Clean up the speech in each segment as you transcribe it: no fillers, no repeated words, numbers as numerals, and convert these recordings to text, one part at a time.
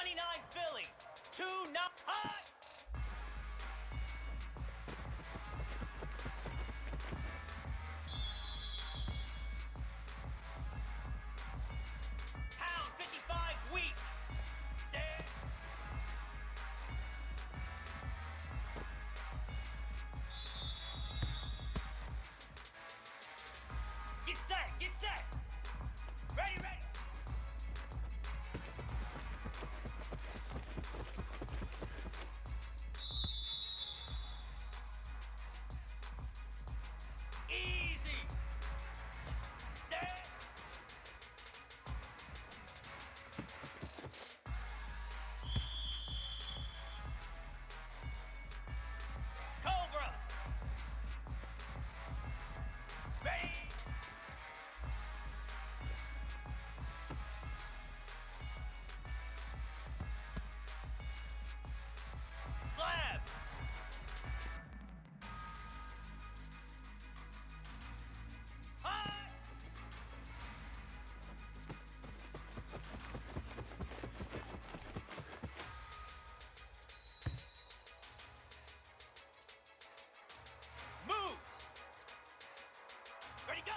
29 Philly. 2-9 hot. Pound 55 weak. Stand. Get set, get set. Ready, ready. Easy. Stand. Cobra. Ready. Slab. High. Moves. Ready, go.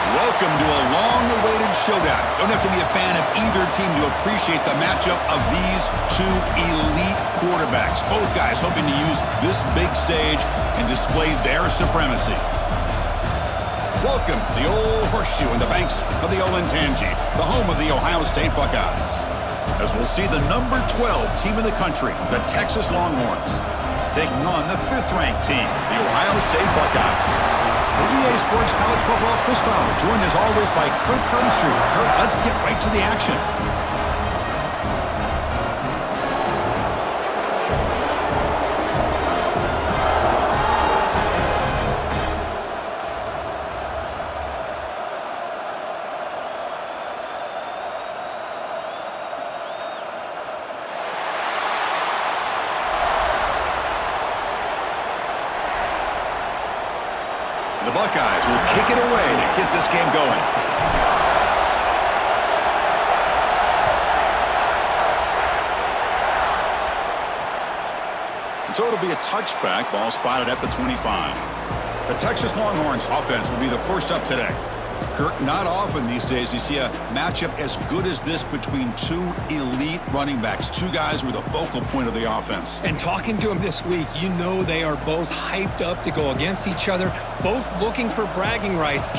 Welcome to a long-awaited showdown. You don't have to be a fan of either team to appreciate the matchup of these two elite quarterbacks. Both guys hoping to use this big stage and display their supremacy. Welcome to the old horseshoe in the banks of the Olentangy, the home of the Ohio State Buckeyes. As we'll see the number 12 team in the country, the Texas Longhorns, taking on the 5th-ranked team, the Ohio State Buckeyes. For EA Sports College Football, Chris Fowler, joined as always by Kirk Herbstreit. Kirk, let's get right to the action. The Buckeyes will kick it away to get this game going. And so it'll be a touchback, ball spotted at the 25. The Texas Longhorns offense will be the first up today. Kurt, not often these days you see a matchup as good as this between two elite running backs, two guys who are the focal point of the offense. And talking to them this week, you know they are both hyped up to go against each other, both looking for bragging rights.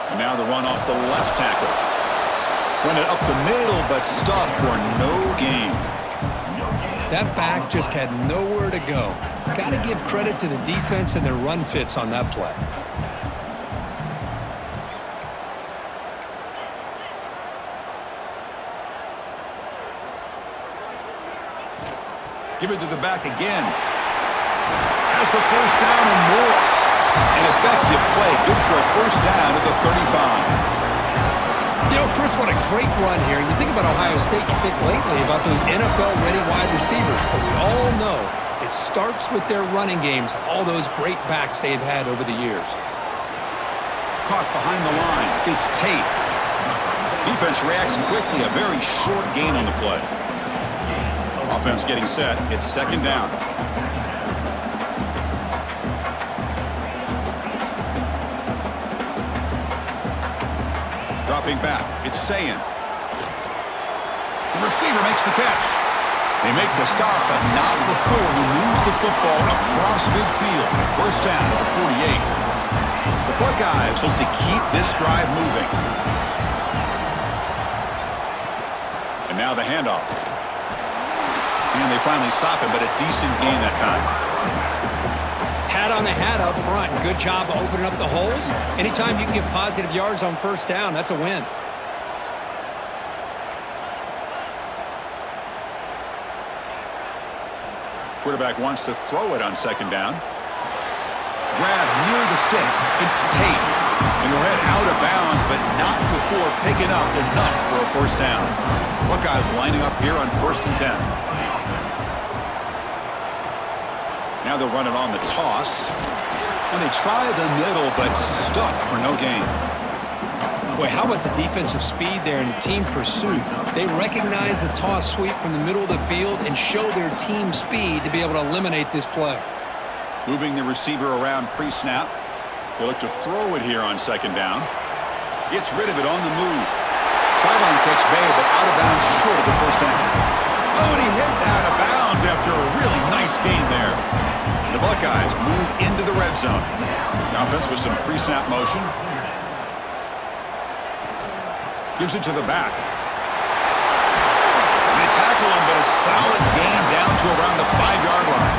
And now the run off the left tackle. Run it up the middle, but stuffed for no gain. That back just had nowhere to go. Got to give credit to the defense and their run fits on that play. Give it to the back again. Has the first down and more. An effective play, good for a first down at the 35. You know, Chris, what a great run here. You think about Ohio State, you think lately about those NFL-ready wide receivers, but we all know it starts with their running games, all those great backs they've had over the years. Caught behind the line. It's Tate. Defense reacts quickly, a very short gain on the play. Offense getting set. It's second down. Dropping back, it's Sayin. The receiver makes the catch. They make the stop, but not before he moves the football across midfield. First down at the 48. The Buckeyes look to keep this drive moving. And now the handoff. And they finally stop it, but a decent gain that time. Hat on the hat up front. Good job opening up the holes. Anytime you can get positive yards on first down, that's a win. Quarterback wants to throw it on second down. Grab near the sticks. It's Tate. And he'll head out of bounds, but not before picking up enough for a first down. Buckeyes lining up here on 1st and 10. Now they'll run it on the toss. And they try the middle, but stuffed for no gain. Boy, how about the defensive speed there and team pursuit? They recognize the toss sweep from the middle of the field and show their team speed to be able to eliminate this play. Moving the receiver around pre-snap. They look to throw it here on second down. Gets rid of it on the move. Sideline catch made, but out of bounds short of the first down. Oh, and he heads out of bounds after a really nice gain there. The Buckeyes move into the red zone. The offense with some pre-snap motion. Gives it to the back. They tackle him, but a solid gain down to around the 5-yard line.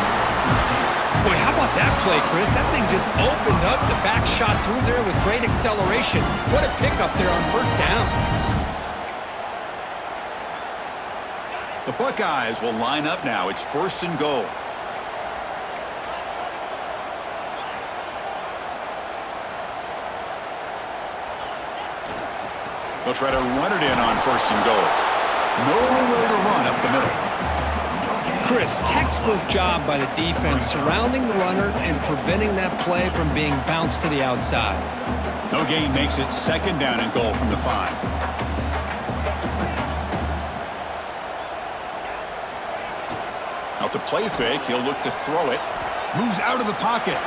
Boy, how about that play, Chris? That thing just opened up. The back shot through there with great acceleration. What a pickup there on first down. The Buckeyes will line up now. It's 1st and goal. They'll try to run it in on 1st and goal. Nowhere to run up the middle. Chris, textbook job by the defense surrounding the runner and preventing that play from being bounced to the outside. No gain makes it 2nd down and goal from the 5. Off the play fake, he'll look to throw it. Moves out of the pocket.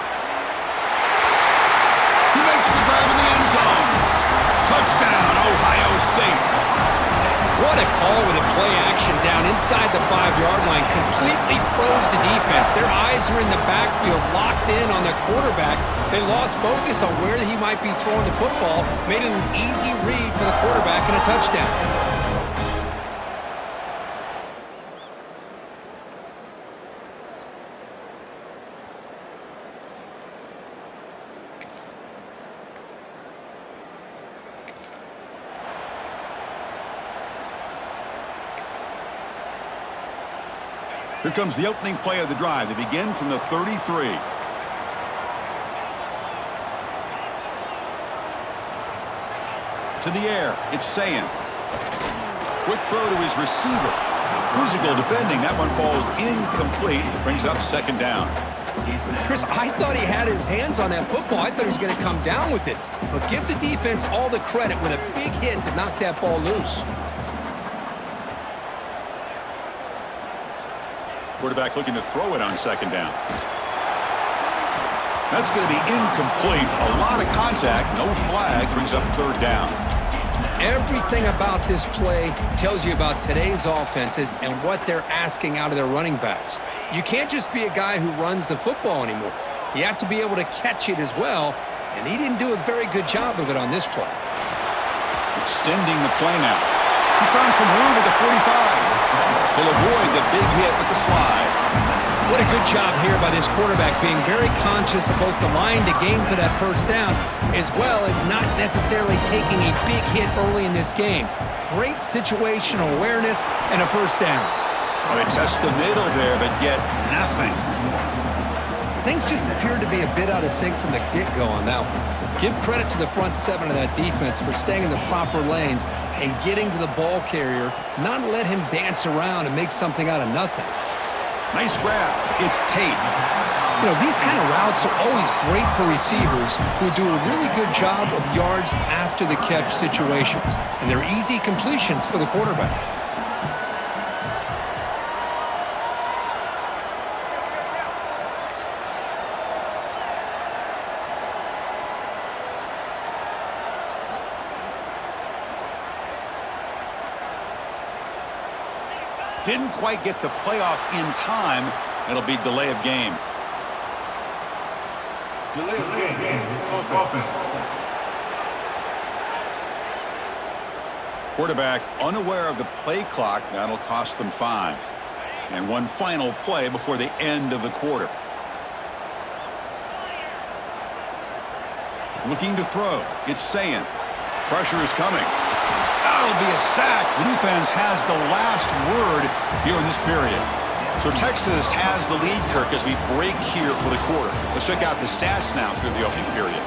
He makes the grab in the end zone. Touchdown, Ohio State. What a call with a play action down inside the 5-yard line. Completely froze the defense. Their eyes are in the backfield, locked in on the quarterback. They lost focus on where he might be throwing the football. Made it an easy read for the quarterback and a touchdown. Here comes the opening play of the drive. They begin from the 33. To the air, it's Sayin. Quick throw to his receiver. Physical defending. That one falls incomplete. Brings up second down. Chris, I thought he had his hands on that football. I thought he was going to come down with it. But give the defense all the credit with a big hit to knock that ball loose. Quarterback looking to throw it on second down. That's going to be incomplete. A lot of contact. No flag. Brings up third down. Everything about this play tells you about today's offenses and what they're asking out of their running backs. You can't just be a guy who runs the football anymore. You have to be able to catch it as well, and he didn't do a very good job of it on this play. Extending the play now. He's found some room at the 45. He'll avoid the big hit with the slide. What a good job here by this quarterback, being very conscious of both the line to gain for that first down, as well as not necessarily taking a big hit early in this game. Great situational awareness and a first down. Well, they test the middle there, but get nothing. Things just appeared to be a bit out of sync from the get-go on that one. Give credit to the front seven of that defense for staying in the proper lanes and getting to the ball carrier, not let him dance around and make something out of nothing. Nice grab. It's Tate. You know, these kind of routes are always great for receivers who do a really good job of yards after the catch situations. And they're easy completions for the quarterback. Didn't quite get the playoff in time. It'll be delay of game. Delay of game. Offense. Quarterback unaware of the play clock. That'll cost them 5. And one final play before the end of the quarter. Looking to throw. It's Sayin. Pressure is coming. That'll be a sack. The defense has the last word here in this period. So Texas has the lead, Kirk, as we break here for the quarter. Let's check out the stats now through the opening period.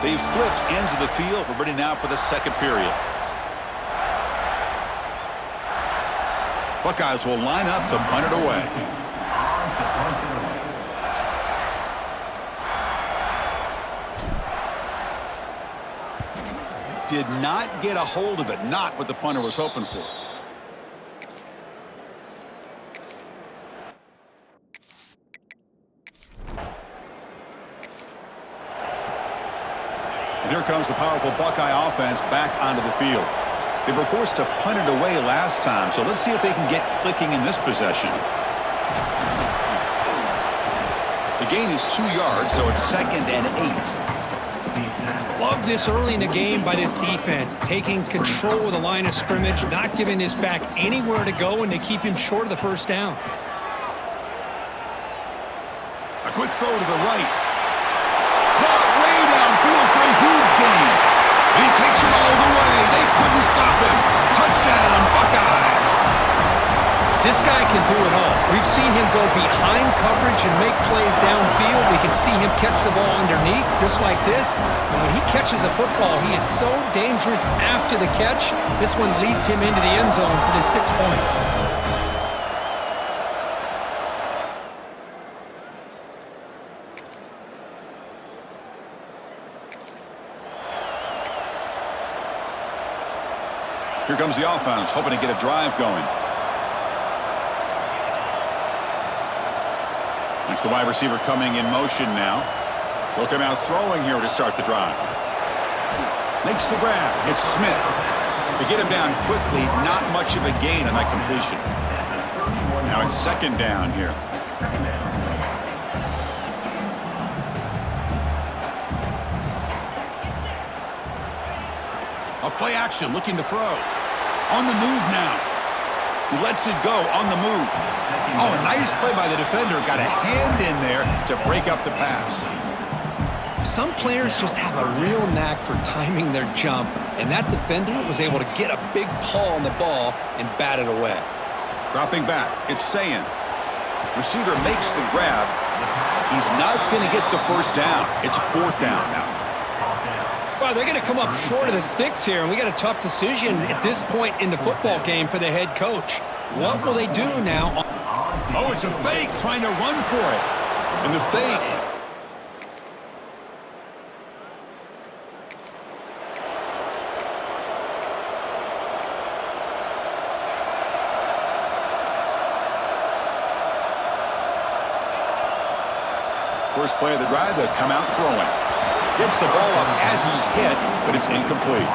They've flipped ends of the field. We're ready now for the second period. Buckeyes will line up to punt it away. Did not get a hold of it. Not what the punter was hoping for. And here comes the powerful Buckeye offense back onto the field. They were forced to punt it away last time, so let's see if they can get clicking in this possession. The gain is 2 yards, so it's 2nd and 8. Love this early in the game by this defense, taking control of the line of scrimmage, not giving this back anywhere to go, and to keep him short of the first down. A quick throw to the right. Caught way downfield for a huge gain. He takes it all the way. They couldn't stop him. Touchdown, Buckeyes. This guy can do it all. We've seen him go behind coverage and make plays downfield. We can see him catch the ball underneath, just like this. And when he catches a football, he is so dangerous after the catch. This one leads him into the end zone for the 6 points. Here comes the offense, hoping to get a drive going. It's the wide receiver coming in motion now. He'll come out throwing here to start the drive. Makes the grab. It's Smith. To get him down quickly, not much of a gain on that completion. Now it's 2nd down here. A play action, looking to throw. On the move now. He lets it go on the move. Oh, a nice play by the defender. Got a hand in there to break up the pass. Some players just have a real knack for timing their jump, and that defender was able to get a big paw on the ball and bat it away. Dropping back, it's Sayin. Receiver makes the grab. He's not going to get the first down. It's 4th down now. Well, they're going to come up short of the sticks here, and we got a tough decision at this point in the football game for the head coach. What will they do now? Oh, it's a fake, trying to run for it. And the fake. First play of the drive, they come out throwing. Gets the ball up as he's hit, but it's incomplete.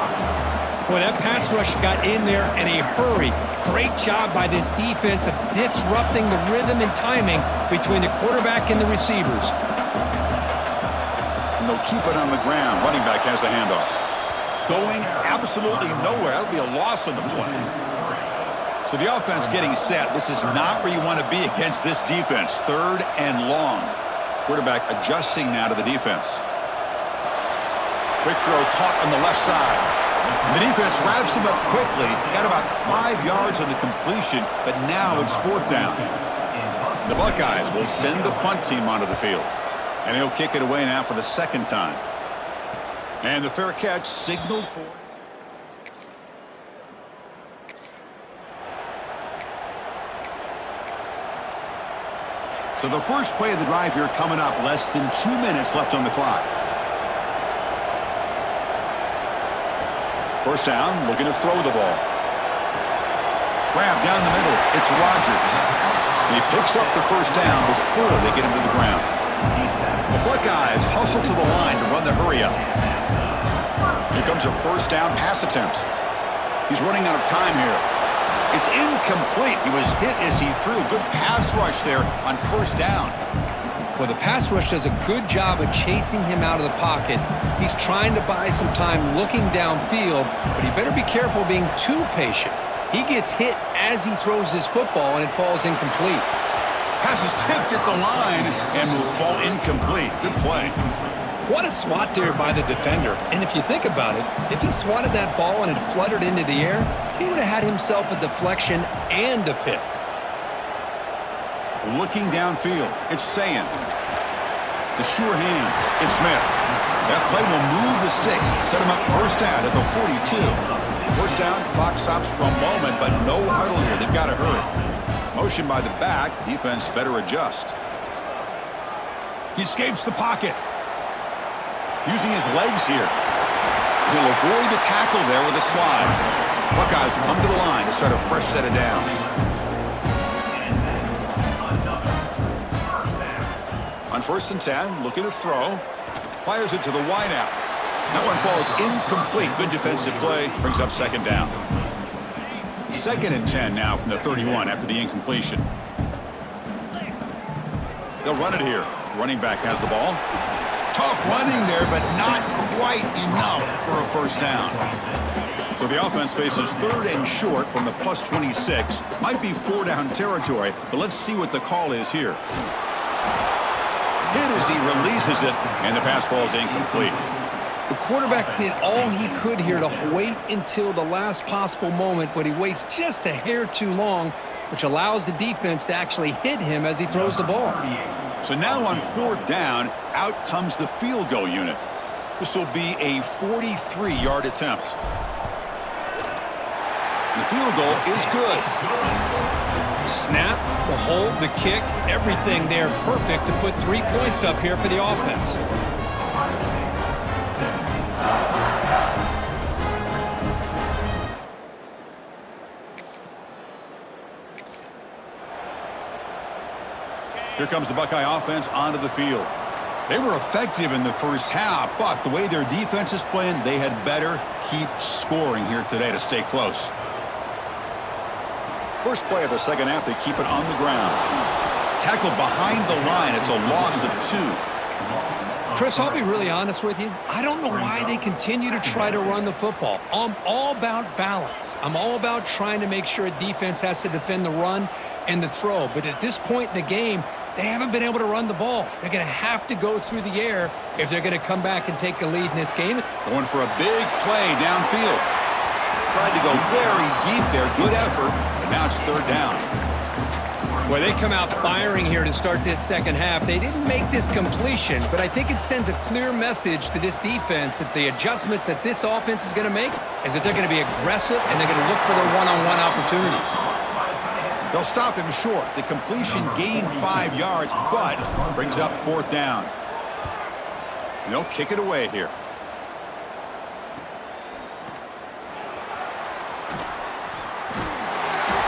Boy, that pass rush got in there in a hurry. Great job by this defense of disrupting the rhythm and timing between the quarterback and the receivers. And they'll keep it on the ground. Running back has the handoff. Going absolutely nowhere. That'll be a loss on the play. So the offense getting set. This is not where you want to be against this defense. 3rd and long. Quarterback adjusting now to the defense. Quick throw caught on the left side. And the defense wraps him up quickly. Got about 5 yards on the completion, but now it's 4th down. The Buckeyes will send the punt team onto the field. And he'll kick it away now for the 2nd time. And the fair catch signaled for it. So the first play of the drive here coming up. Less than 2 minutes left on the clock. First down, looking to throw the ball. Grab down the middle. It's Rodgers. And he picks up the first down before they get him to the ground. The Buckeyes hustle to the line to run the hurry up. Here comes a first down pass attempt. He's running out of time here. It's incomplete. He was hit as he threw. Good pass rush there on first down. Well, the pass rush does a good job of chasing him out of the pocket. He's trying to buy some time looking downfield, but he better be careful being too patient. He gets hit as he throws his football, and it falls incomplete. Pass is tipped at the line and will fall incomplete. Good play. What a swat there by the defender. And if you think about it, if he swatted that ball and it fluttered into the air, he would have had himself a deflection and a pick. Looking downfield, it's Sayin. The sure hands, it's Smith. That play will move the sticks, set him up first down at the 42. First down, clock stops for a moment, but no huddle here. They've got to hurry. Motion by the back, defense better adjust. He escapes the pocket. Using his legs here. He'll avoid the tackle there with a slide. Buckeyes come to the line to start a fresh set of downs. On 1st and 10, looking to throw. Fires it to the wideout. That one falls incomplete. Good defensive play. Brings up 2nd down. 2nd and 10 now from the 31 after the incompletion. They'll run it here. Running back has the ball. Tough running there, but not quite enough for a first down. So the offense faces 3rd and short from the plus 26. Might be 4-down territory, but let's see what the call is here. Hit as he releases it, and the pass falls incomplete. The quarterback did all he could here to wait until the last possible moment, but he waits just a hair too long, which allows the defense to actually hit him as he throws the ball. So now on 4th down, out comes the field goal unit. This will be a 43-yard attempt. The field goal is good. Snap, the hold, the kick, everything there perfect to put 3 points up here for the offense. Here comes the Buckeye offense onto the field. They were effective in the first half, but the way their defense is playing, they had better keep scoring here today to stay close. First play of the second half, they keep it on the ground. Tackled behind the line. It's a loss of 2. Chris, I'll be really honest with you. I don't know why they continue to try to run the football. I'm all about balance. I'm all about trying to make sure a defense has to defend the run and the throw. But at this point in the game, they haven't been able to run the ball. They're going to have to go through the air if they're going to come back and take the lead in this game. Going for a big play downfield. Tried to go very deep there. Good effort, but now it's third down. Well, they come out firing here to start this second half. They didn't make this completion, but I think it sends a clear message to this defense that the adjustments that this offense is going to make is that they're going to be aggressive and they're going to look for their one-on-one opportunities. They'll stop him short. The completion gained 5 yards, but brings up fourth down. And they'll kick it away here.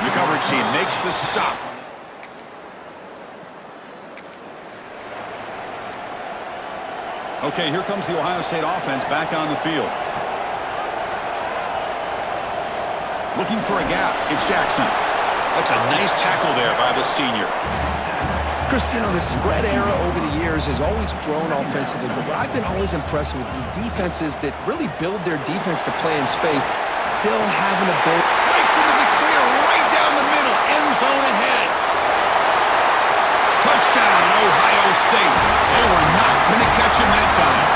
The coverage team makes the stop. Okay, here comes the Ohio State offense back on the field. Looking for a gap. It's Jackson. That's a nice tackle there by the senior. Christian, the spread era over the years has always grown offensively, but what I've been always impressed with defenses that really build their defense to play in space still have an ability. Breaks into the clear right down the middle. End zone ahead. Touchdown, Ohio State. They were not going to catch him that time.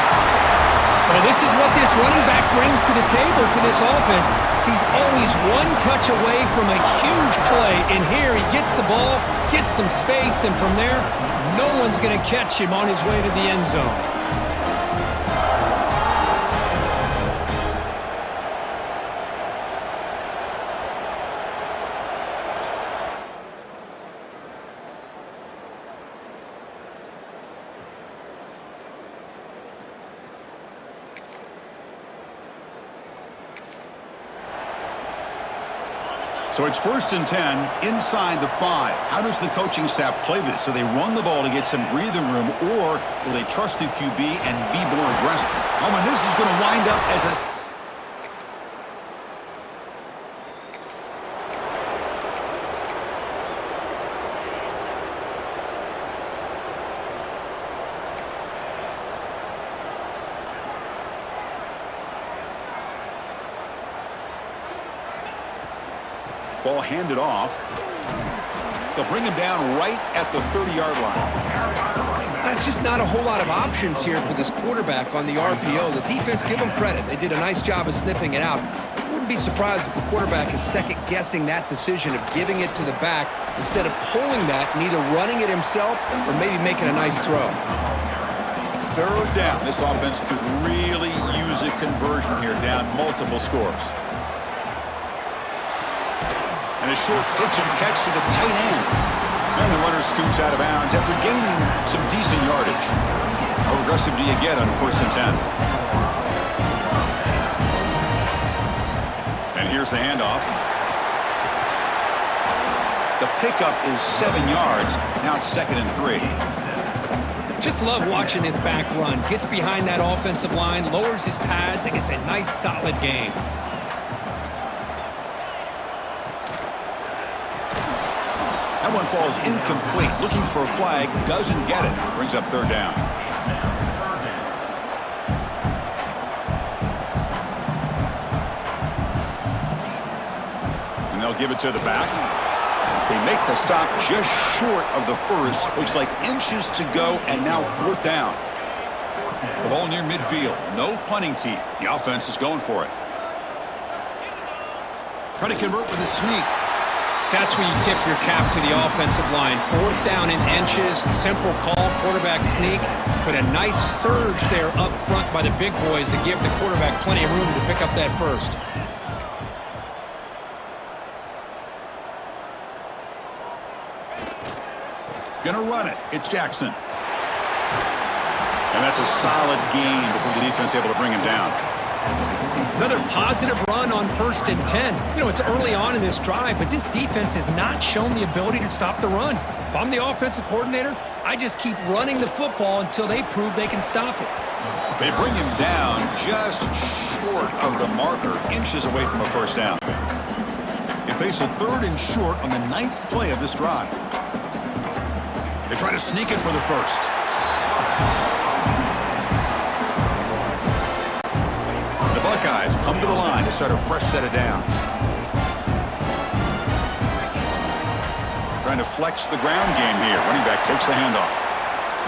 Well, this is what this running back brings to the table for this offense. He's always one touch away from a huge play, and here he gets the ball, gets some space, and from there, no one's going to catch him on his way to the end zone. So it's 1st and 10 inside the 5. How does the coaching staff play this? So they run the ball to get some breathing room, or will they trust the QB and be more aggressive? Oh, and this is going to wind up as a... Ball handed off. They'll bring him down right at the 30-yard line. That's just not a whole lot of options here for this quarterback on the RPO. The defense, give them credit. They did a nice job of sniffing it out. I wouldn't be surprised if the quarterback is second-guessing that decision of giving it to the back instead of pulling that and either running it himself or maybe making a nice throw. Third down. This offense could really use a conversion here, down multiple scores. And a short pitch and catch to the tight end. And the runner scoots out of bounds after gaining some decent yardage. How aggressive do you get on 1st and 10? And here's the handoff. The pickup is 7 yards. Now it's 2nd and 3. Just love watching this back run. Gets behind that offensive line, lowers his pads, and gets a nice solid gain. That one falls incomplete. Looking for a flag. Doesn't get it. Brings up third down. And they'll give it to the back. They make the stop just short of the first. Looks like inches to go, and now 4th down. The ball near midfield. No punting team. The offense is going for it. Trying to convert with a sneak. That's where you tip your cap to the offensive line. 4th down in inches, simple call, quarterback sneak, but a nice surge there up front by the big boys to give the quarterback plenty of room to pick up that first. Gonna run it. It's Jackson. And that's a solid gain before the defense is able to bring him down. Another positive run on 1st and 10. You know, it's early on in this drive, but this defense has not shown the ability to stop the run. If I'm the offensive coordinator, I just keep running the football until they prove they can stop it. They bring him down just short of the marker, inches away from a 1st down. They face a 3rd and short on the 9th play of this drive. They try to sneak it for the 1st. Buckeyes come to the line to start a fresh set of downs. Trying to flex the ground game here. Running back takes the handoff.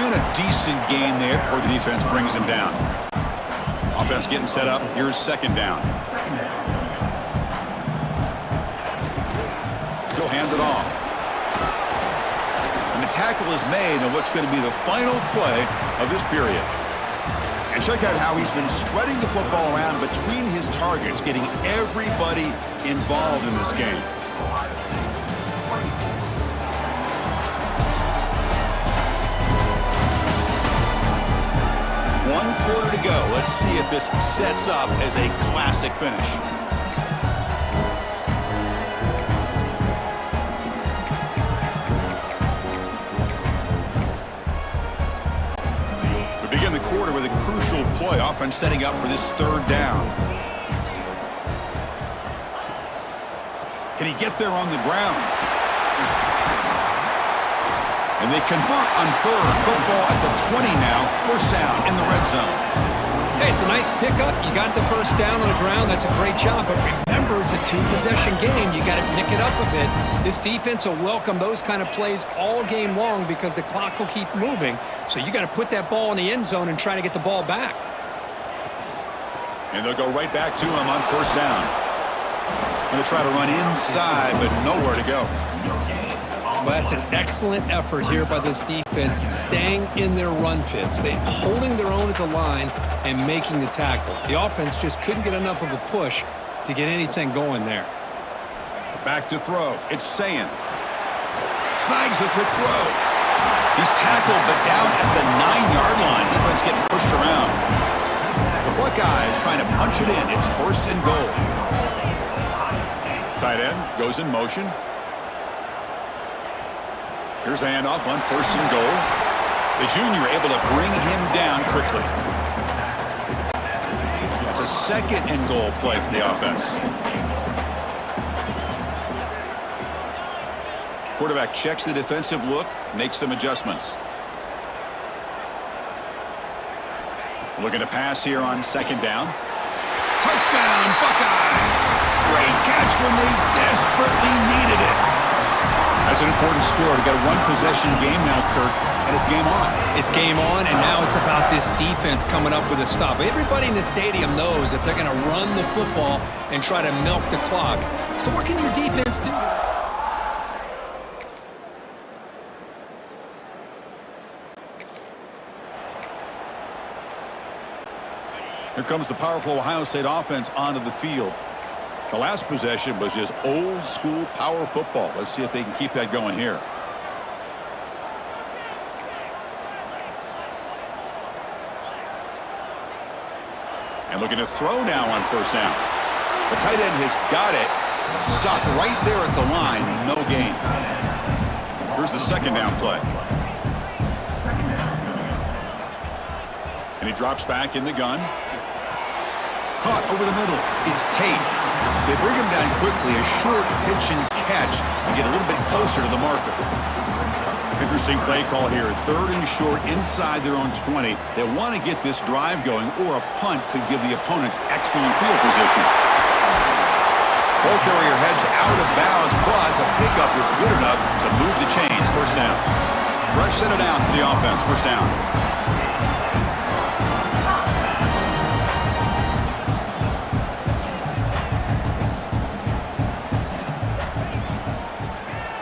And a decent gain there before the defense brings him down. Offense getting set up. Here's second down. He'll hand it off. And the tackle is made on what's going to be the final play of this period. And check out how he's been spreading the football around between his targets, getting everybody involved in this game. One quarter to go. Let's see if this sets up as a classic finish. We begin the quarter with a crucial play. Offense setting up for this third down. Can he get there on the ground? And they convert on third. Football at the 20 now. First down in the red zone. Hey, it's a nice pickup. You got the first down on the ground. That's a great job. But remember, it's a two-possession game. You got to pick it up a bit. This defense will welcome those kind of plays all game long because the clock will keep moving. So you got to put that ball in the end zone and try to get the ball back. And they'll go right back to him on first down. Going to try to run inside, but nowhere to go. Well, that's an excellent effort here by this defense, staying in their run fits. They're holding their own at the line and making the tackle. The offense just couldn't get enough of a push to get anything going there. Back to throw. It's Sayin. Snags the quick throw. He's tackled, but down at the 9-yard line. Defense getting pushed around. The Buckeyes trying to punch it in. It's first and goal. Tight end goes in motion. Here's the handoff on first and goal. The junior able to bring him down quickly. That's a second and goal play for the offense. Quarterback checks the defensive look, makes some adjustments. Looking to pass here on second down. Touchdown, Buckeyes! Great catch when they desperately needed it. That's an important score. We've got a one-possession game now, Kirk, and it's game on. It's game on, and now it's about this defense coming up with a stop. Everybody in the stadium knows that they're going to run the football and try to milk the clock. So what can your defense do? Here comes the powerful Ohio State offense onto the field. The last possession was just old-school power football. Let's see if they can keep that going here. And looking to throw now on first down. The tight end has got it. Stopped right there at the line. No gain. Here's the second down play. And he drops back in the gun. Caught over the middle. It's Tate. They bring him down quickly. A short pitch and catch and get a little bit closer to the marker. Interesting play call here. Third and short inside their own 20. They want to get this drive going, or a punt could give the opponents excellent field position. Ball carrier heads out of bounds, but the pickup is good enough to move the chains. First down. Fresh set of downs for the offense. First down.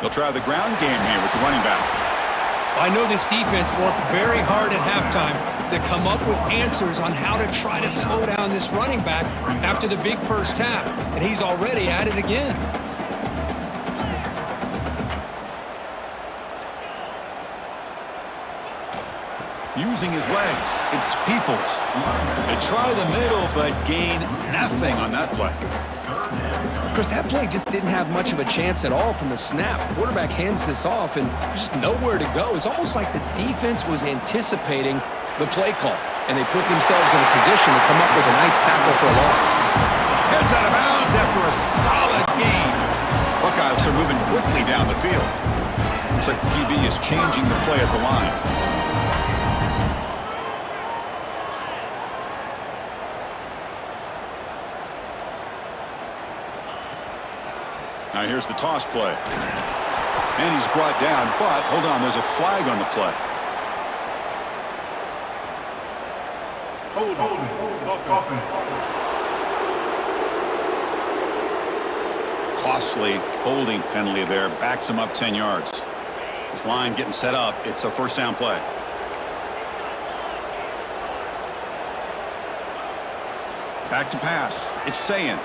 They'll try the ground game here with the running back. I know this defense worked very hard at halftime to come up with answers on how to try to slow down this running back after the big first half, and he's already at it again. Using his legs, it's Peoples. They try the middle, but gain nothing on that play. Chris, that play just didn't have much of a chance at all from the snap. Quarterback hands this off and just nowhere to go. It's almost like the defense was anticipating the play call, and they put themselves in a position to come up with a nice tackle for a loss. Heads out of bounds after a solid gain. Buckeyes are moving quickly down the field. Looks like the QB is changing the play at the line. Now here's the toss play. And he's brought down, but hold on, there's a flag on the play. Hold offense. Costly holding penalty there. Backs him up 10 yards. This line getting set up. It's a first down play. Back to pass. It's Sayin.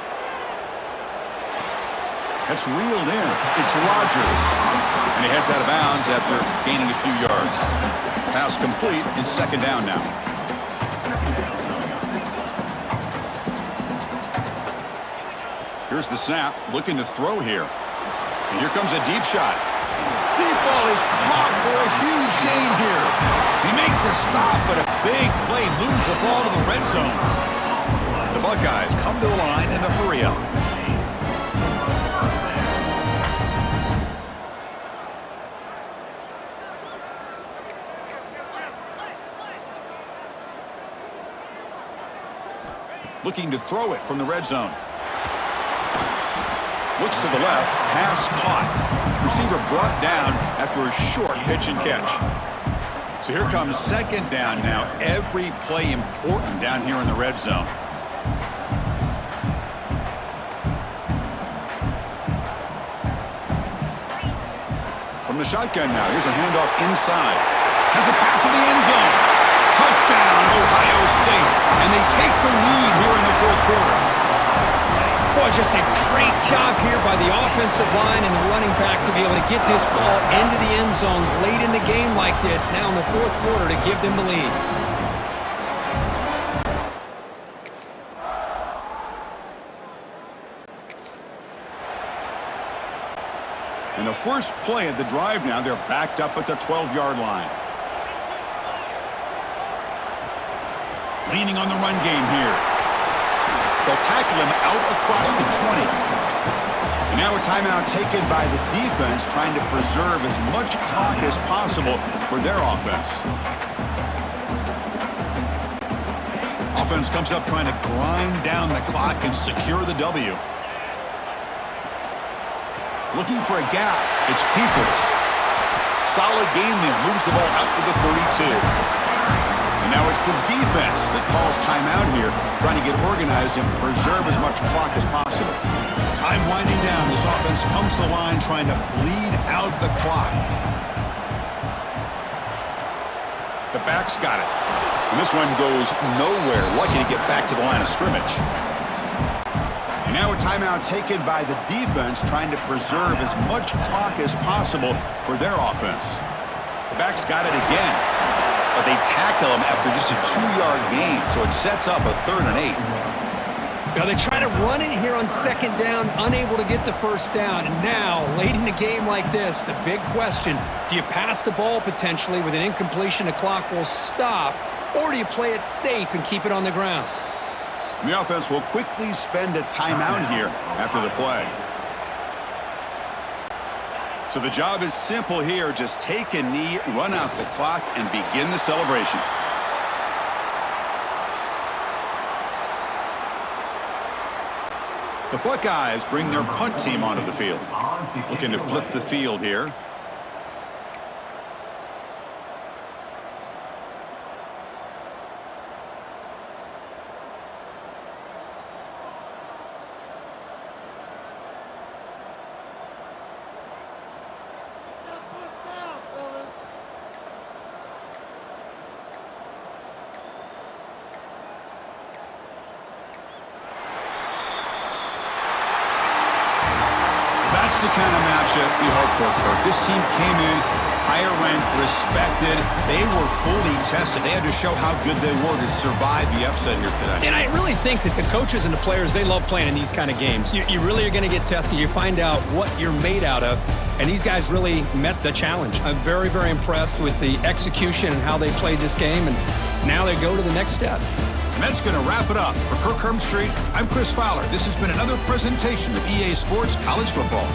That's reeled in. It's Rodgers. And he heads out of bounds after gaining a few yards. Pass complete. It's second down now. Here's the snap. Looking to throw here. And here comes a deep shot. Deep ball is caught for a huge gain here. He make the stop, but a big play moves the ball to the red zone. The Buckeyes come to the line in the hurry up. Looking to throw it from the red zone. Looks to the left, pass caught. Receiver brought down after a short pitch and catch. So here comes second down now. Every play important down here in the red zone. From the shotgun now, here's a handoff inside. Has it back to the end zone. Touchdown, Ohio State. And they take the lead here in the fourth quarter. Boy, just a great job here by the offensive line and the running back to be able to get this ball into the end zone late in the game like this, now in the fourth quarter, to give them the lead. And the first play of the drive now, they're backed up at the 12-yard line. Leaning on the run game here. They'll tackle him out across the 20. And now a timeout taken by the defense, trying to preserve as much clock as possible for their offense. Offense comes up trying to grind down the clock and secure the W. Looking for a gap. It's Peoples. Solid gain there. Moves the ball out to the 32. Now it's the defense that calls timeout here, trying to get organized and preserve as much clock as possible. Time winding down. This offense comes to the line trying to bleed out the clock. The back's got it. And this one goes nowhere. Lucky to get back to the line of scrimmage. And now a timeout taken by the defense, trying to preserve as much clock as possible for their offense. The back's got it again. But they tackle him after just a 2-yard gain, so it sets up a 3rd and 8. Now they try to run it here on second down, unable to get the first down. And now, late in a game like this, the big question, do you pass the ball potentially with an incompletion, the clock will stop, or do you play it safe and keep it on the ground? And the offense will quickly spend a timeout here after the play. So the job is simple here. Just take a knee, run out the clock, and begin the celebration. The Buckeyes bring their punt team onto the field. Looking to flip the field here. That's the kind of matchup we hope for, Kirk. This team came in, higher ranked, respected. They were fully tested. They had to show how good they were to survive the upset here today. And I really think that the coaches and the players, they love playing in these kind of games. You really are going to get tested. You find out what you're made out of. And these guys really met the challenge. I'm very, very impressed with the execution and how they played this game. And now they go to the next step. And that's going to wrap it up. For Kirk Herbstreit, I'm Chris Fowler. This has been another presentation of EA Sports College Football.